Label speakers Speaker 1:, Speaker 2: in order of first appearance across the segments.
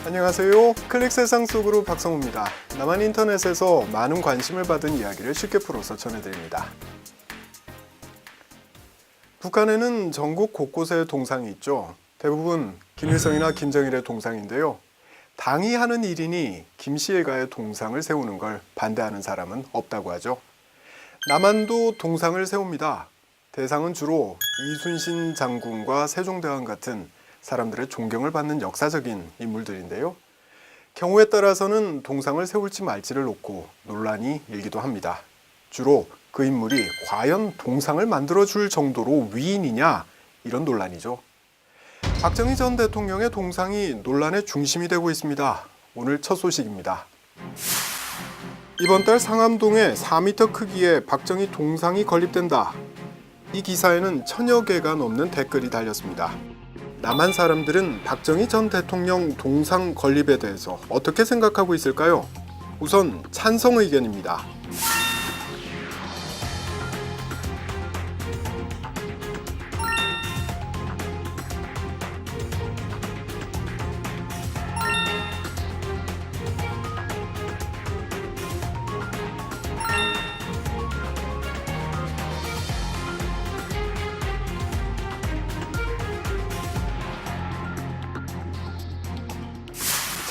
Speaker 1: 안녕하세요. 클릭 세상 속으로 박성우입니다. 남한 인터넷에서 많은 관심을 받은 이야기를 쉽게 풀어서 전해드립니다. 북한에는 전국 곳곳에 동상이 있죠. 대부분 김일성이나 김정일의 동상인데요. 당이 하는 일이니 김씨 일가의 동상을 세우는 걸 반대하는 사람은 없다고 하죠. 남한도 동상을 세웁니다. 대상은 주로 이순신 장군과 세종대왕 같은 사람들의 존경을 받는 역사적인 인물들인데요. 경우에 따라서는 동상을 세울지 말지를 놓고 논란이 일기도 합니다. 주로 그 인물이 과연 동상을 만들어줄 정도로 위인이냐, 이런 논란이죠. 박정희 전 대통령의 동상이 논란의 중심이 되고 있습니다. 오늘 첫 소식입니다. 이번 달 상암동에 4m 크기의 박정희 동상이 건립된다. 이 기사에는 1000여 개가 넘는 댓글이 달렸습니다. 남한 사람들은 박정희 전 대통령 동상 건립에 대해서 어떻게 생각하고 있을까요? 우선 찬성 의견입니다.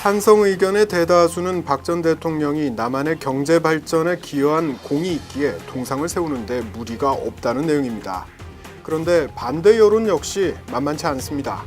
Speaker 1: 찬성 의견의 대다수는 박 전 대통령이 남한의 경제 발전에 기여한 공이 있기에 동상을 세우는데 무리가 없다는 내용입니다. 그런데 반대 여론 역시 만만치 않습니다.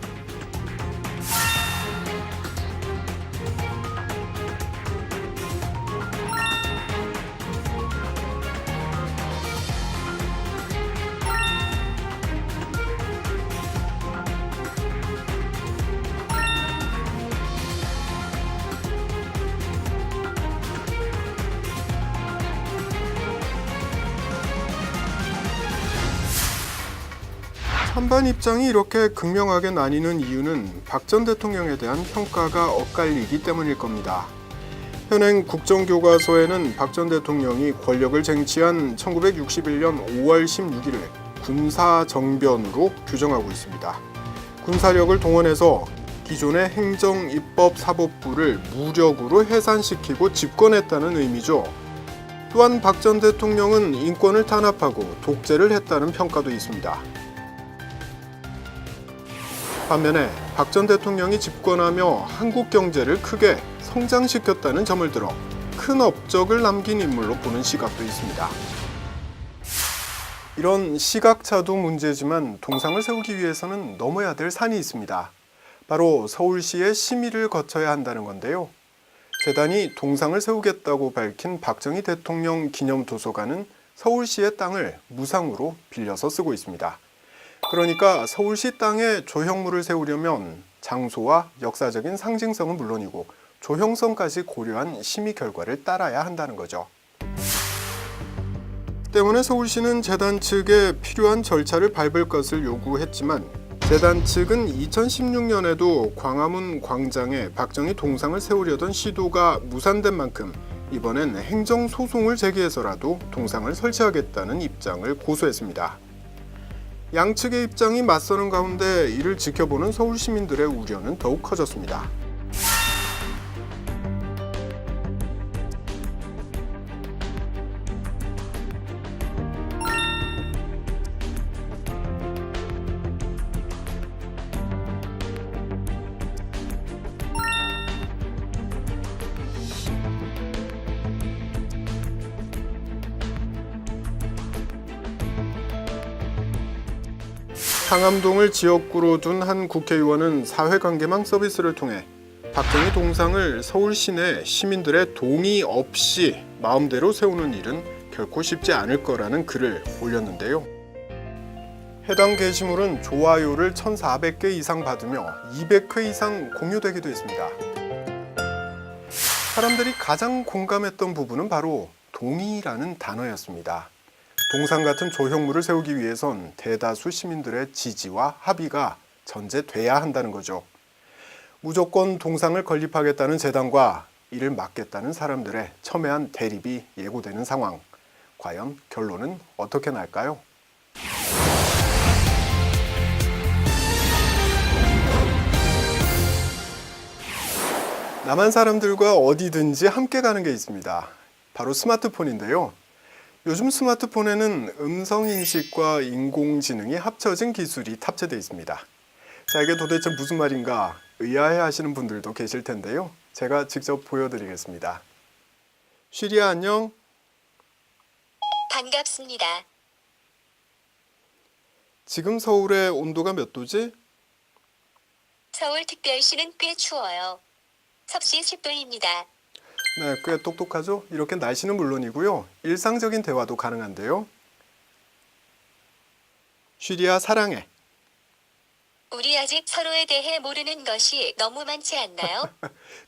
Speaker 1: 찬반 입장이 이렇게 극명하게 나뉘는 이유는 박 전 대통령에 대한 평가가 엇갈리기 때문일 겁니다. 현행 국정교과서에는 박 전 대통령이 권력을 쟁취한 1961년 5월 16일을 군사정변으로 규정하고 있습니다. 군사력을 동원해서 기존의 행정, 입법, 사법부를 무력으로 해산시키고 집권했다는 의미죠. 또한 박 전 대통령은 인권을 탄압하고 독재를 했다는 평가도 있습니다. 반면에 박 전 대통령이 집권하며 한국 경제를 크게 성장시켰다는 점을 들어 큰 업적을 남긴 인물로 보는 시각도 있습니다. 이런 시각차도 문제지만 동상을 세우기 위해서는 넘어야 될 산이 있습니다. 바로 서울시의 심의를 거쳐야 한다는 건데요. 재단이 동상을 세우겠다고 밝힌 박정희 대통령 기념도서관은 서울시의 땅을 무상으로 빌려서 쓰고 있습니다. 그러니까 서울시 땅에 조형물을 세우려면 장소와 역사적인 상징성은 물론이고 조형성까지 고려한 심의 결과를 따라야 한다는 거죠. 때문에 서울시는 재단 측에 필요한 절차를 밟을 것을 요구했지만 재단 측은 2016년에도 광화문 광장에 박정희 동상을 세우려던 시도가 무산된 만큼 이번엔 행정소송을 제기해서라도 동상을 설치하겠다는 입장을 고수했습니다. 양측의 입장이 맞서는 가운데 이를 지켜보는 서울 시민들의 우려는 더욱 커졌습니다. 상암동을 지역구로 둔 한 국회의원은 사회관계망 서비스를 통해 박정희 동상을 서울 시내 시민들의 동의 없이 마음대로 세우는 일은 결코 쉽지 않을 거라는 글을 올렸는데요. 해당 게시물은 좋아요를 1,400개 이상 받으며 200회 이상 공유되기도 했습니다. 사람들이 가장 공감했던 부분은 바로 동의라는 단어였습니다. 동상 같은 조형물을 세우기 위해선 대다수 시민들의 지지와 합의가 전제돼야 한다는 거죠. 무조건 동상을 건립하겠다는 재단과 이를 막겠다는 사람들의 첨예한 대립이 예고되는 상황. 과연 결론은 어떻게 날까요? 남한 사람들과 어디든지 함께 가는 게 있습니다. 바로 스마트폰인데요. 요즘 스마트폰에는 음성인식과 인공지능이 합쳐진 기술이 탑재되어 있습니다. 자, 이게 도대체 무슨 말인가 의아해 하시는 분들도 계실 텐데요. 제가 직접 보여드리겠습니다. 쉬리야, 안녕.
Speaker 2: 반갑습니다.
Speaker 1: 지금 서울의 온도가 몇 도지?
Speaker 2: 서울특별시는 꽤 추워요. 섭씨 10도입니다.
Speaker 1: 네, 꽤 똑똑하죠? 이렇게 날씨는 물론이고요. 일상적인 대화도 가능한데요. 쉬리야, 사랑해.
Speaker 2: 우리 아직 서로에 대해 모르는 것이 너무 많지 않나요?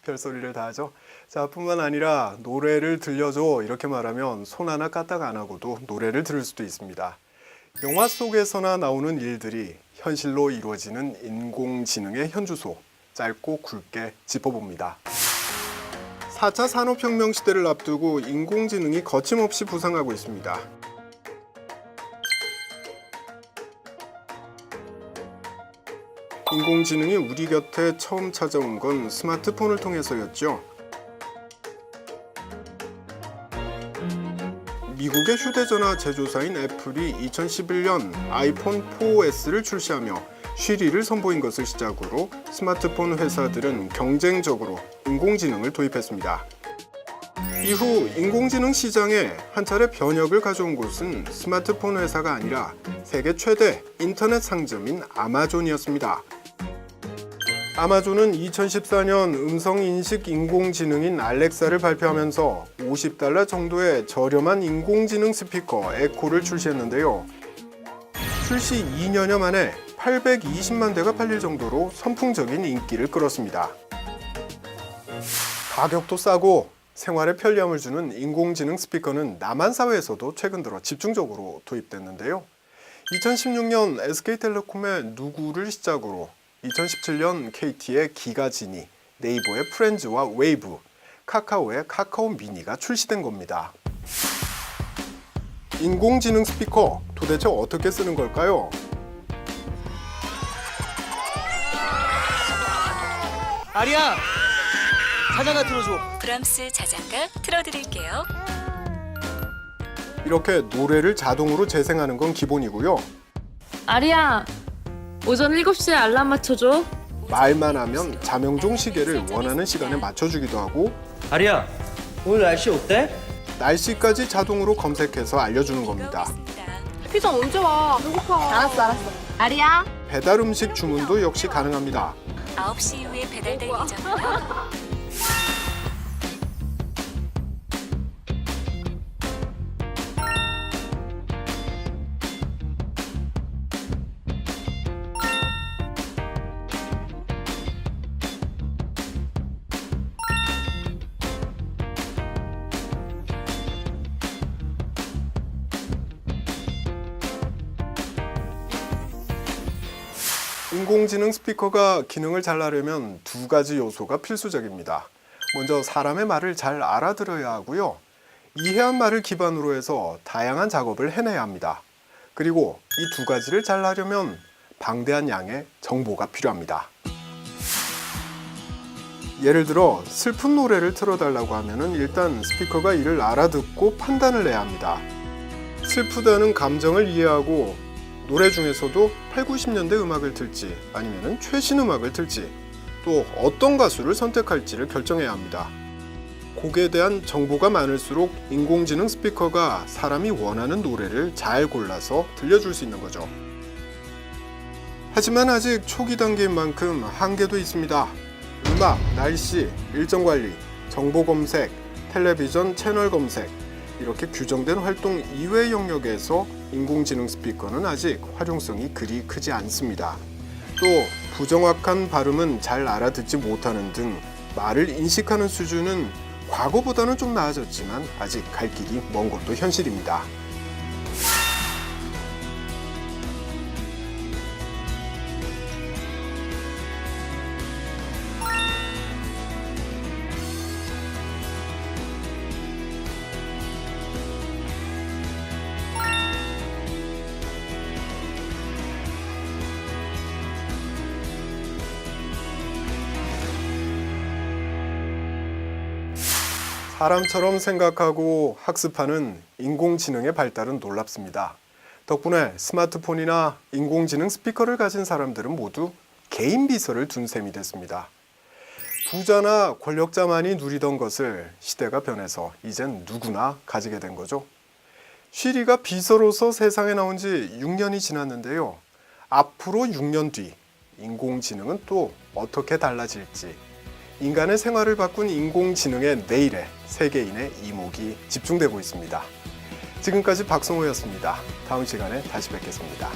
Speaker 1: 별소리를 다 하죠. 자, 뿐만 아니라 노래를 들려줘 이렇게 말하면 손 하나 까딱 안 하고도 노래를 들을 수도 있습니다. 영화 속에서나 나오는 일들이 현실로 이루어지는 인공지능의 현주소, 짧고 굵게 짚어봅니다. 4차 산업혁명 시대를 앞두고 인공지능이 거침없이 부상하고 있습니다. 인공지능이 우리 곁에 처음 찾아온 건 스마트폰을 통해서였죠. 미국의 휴대전화 제조사인 애플이 2011년 아이폰 4S를 출시하며 쉬리를 선보인 것을 시작으로 스마트폰 회사들은 경쟁적으로 인공지능을 도입했습니다. 이후 인공지능 시장에 한 차례 변혁을 가져온 곳은 스마트폰 회사가 아니라 세계 최대 인터넷 상점인 아마존이었습니다. 아마존은 2014년 음성인식 인공지능인 알렉사를 발표하면서 $50 정도의 저렴한 인공지능 스피커 에코를 출시했는데요. 출시 2년여 만에 820만 대가 팔릴 정도로 선풍적인 인기를 끌었습니다. 가격도 싸고 생활에 편리함을 주는 인공지능 스피커는 남한 사회에서도 최근 들어 집중적으로 도입됐는데요. 2016년 SK텔레콤의 누구를 시작으로 2017년 KT의 기가지니, 네이버의 프렌즈와 웨이브, 카카오의 카카오 미니가 출시된 겁니다. 인공지능 스피커 도대체 어떻게 쓰는 걸까요?
Speaker 3: 아리야! 자장가 틀어줘.
Speaker 2: 브람스 자장가 틀어드릴게요.
Speaker 1: 이렇게 노래를 자동으로 재생하는 건 기본이고요.
Speaker 4: 아리야, 오전 7시에 알람 맞춰줘.
Speaker 1: 말만 하면 자명종 시계를 원하는 시간에 맞춰주기도 하고
Speaker 3: 아리야, 오늘 날씨 어때?
Speaker 1: 날씨까지 자동으로 검색해서 알려주는 겁니다.
Speaker 4: 피자 언제 와? 배고파. 알았어. 아리야.
Speaker 1: 배달 음식 주문도 역시 가능합니다.
Speaker 2: 9시 이후에 배달될 예정이요.
Speaker 1: 인공지능 스피커가 기능을 잘 하려면 두 가지 요소가 필수적입니다. 먼저 사람의 말을 잘 알아들어야 하고요. 이해한 말을 기반으로 해서 다양한 작업을 해내야 합니다. 그리고 이 두 가지를 잘 하려면 방대한 양의 정보가 필요합니다. 예를 들어 슬픈 노래를 틀어달라고 하면 일단 스피커가 이를 알아듣고 판단을 해야 합니다. 슬프다는 감정을 이해하고 노래 중에서도 8, 90년대 음악을 틀지 아니면 최신 음악을 틀지 또 어떤 가수를 선택할지를 결정해야 합니다. 곡에 대한 정보가 많을수록 인공지능 스피커가 사람이 원하는 노래를 잘 골라서 들려줄 수 있는 거죠. 하지만 아직 초기 단계인 만큼 한계도 있습니다. 음악, 날씨, 일정 관리, 정보 검색, 텔레비전 채널 검색 이렇게 규정된 활동 이외의 영역에서 인공지능 스피커는 아직 활용성이 그리 크지 않습니다. 또 부정확한 발음은 잘 알아듣지 못하는 등 말을 인식하는 수준은 과거보다는 좀 나아졌지만 아직 갈 길이 먼 것도 현실입니다. 사람처럼 생각하고 학습하는 인공지능의 발달은 놀랍습니다. 덕분에 스마트폰이나 인공지능 스피커를 가진 사람들은 모두 개인 비서를 둔 셈이 됐습니다. 부자나 권력자만이 누리던 것을 시대가 변해서 이젠 누구나 가지게 된 거죠. 쉬리가 비서로서 세상에 나온 지 6년이 지났는데요. 앞으로 6년 뒤 인공지능은 또 어떻게 달라질지, 인간의 생활을 바꾼 인공지능의 내일에 세계인의 이목이 집중되고 있습니다. 지금까지 박성호였습니다. 다음 시간에 다시 뵙겠습니다.